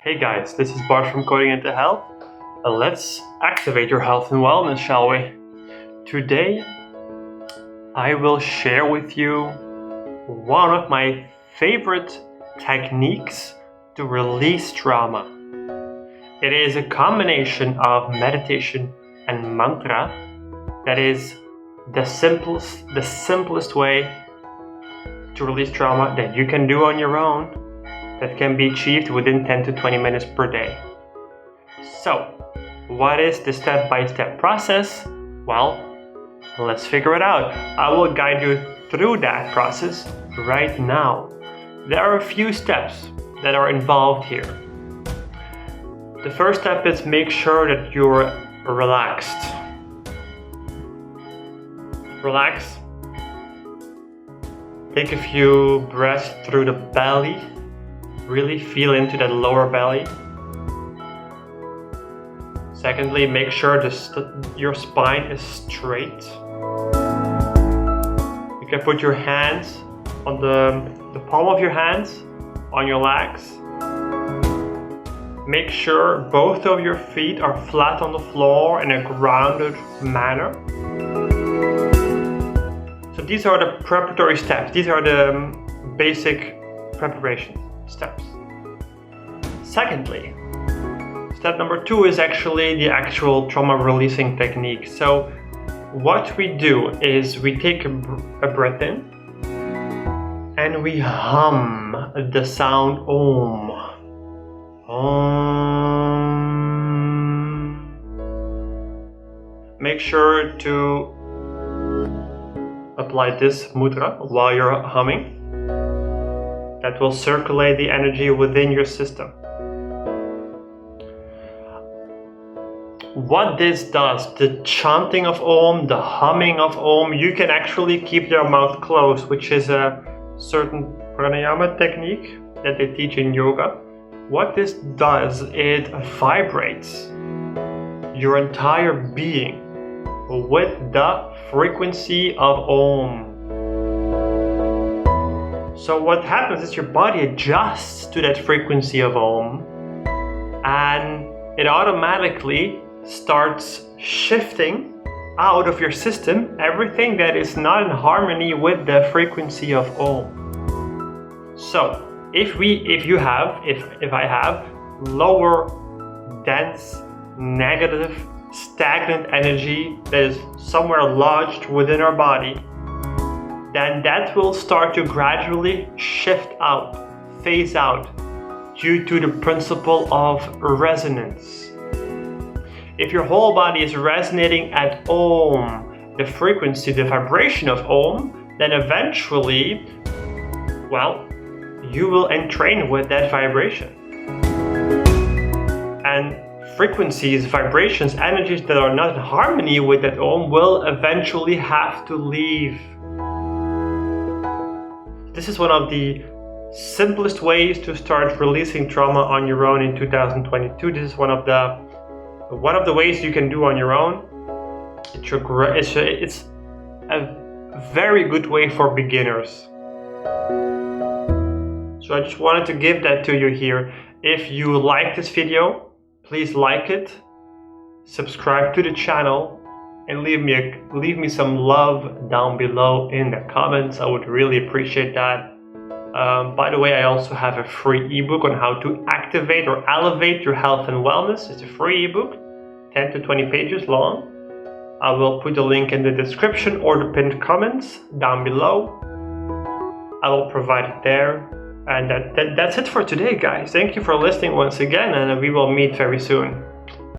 Hey guys, this is Bart from Coding into Health. Let's activate your health and wellness, shall we? Today, I will share with you one of my favorite techniques to release trauma. It is a combination of meditation and mantra that is the simplest way to release trauma that you can do on your own, that can be achieved within 10 to 20 minutes per day. So, what is the step-by-step process? Well, let's figure it out. I will guide you through that process right now. There are a few steps that are involved here. The first step is make sure that you're relaxed. Relax. Take a few breaths through the belly. Really feel into that lower belly. Secondly, make sure your spine is straight. You can put your hands on the palm of your hands on your legs. Make sure both of your feet are flat on the floor in a grounded manner. So these are the preparatory steps. These are the basic preparation steps. Secondly, step number 2 is actually the actual trauma releasing technique. So what we do is we take a breath in and we hum the sound Om. Om. Make sure to apply this mudra while you're humming. That will circulate the energy within your system. What this does, the chanting of Om, the humming of Om, you can actually keep your mouth closed, which is a certain pranayama technique that they teach in yoga. What this does, it vibrates your entire being with the frequency of Om. So what happens is your body adjusts to that frequency of Om, and it automatically starts shifting out of your system everything that is not in harmony with the frequency of Om. So if I have lower, dense, negative, stagnant energy that is somewhere lodged within our body, then that will start to gradually shift out, phase out, due to the principle of resonance. If your whole body is resonating at Om, the frequency, the vibration of Om, then eventually, well, you will entrain with that vibration. And frequencies, vibrations, energies that are not in harmony with that Om will eventually have to leave. This is one of the simplest ways to start releasing trauma on your own in 2022. This is one of the ways you can do on your own. It's a very good way for beginners. So I just wanted to give that to you here. If you like this video, please like it, subscribe to the channel, and leave me some love down below in the comments. I would really appreciate that. By the way, I also have a free ebook on how to activate or elevate your health and wellness. It's a free ebook, 10 to 20 pages long. I will put the link in the description or the pinned comments down below. I will provide it there. And that's it for today, guys. Thank you for listening once again, and we will meet very soon.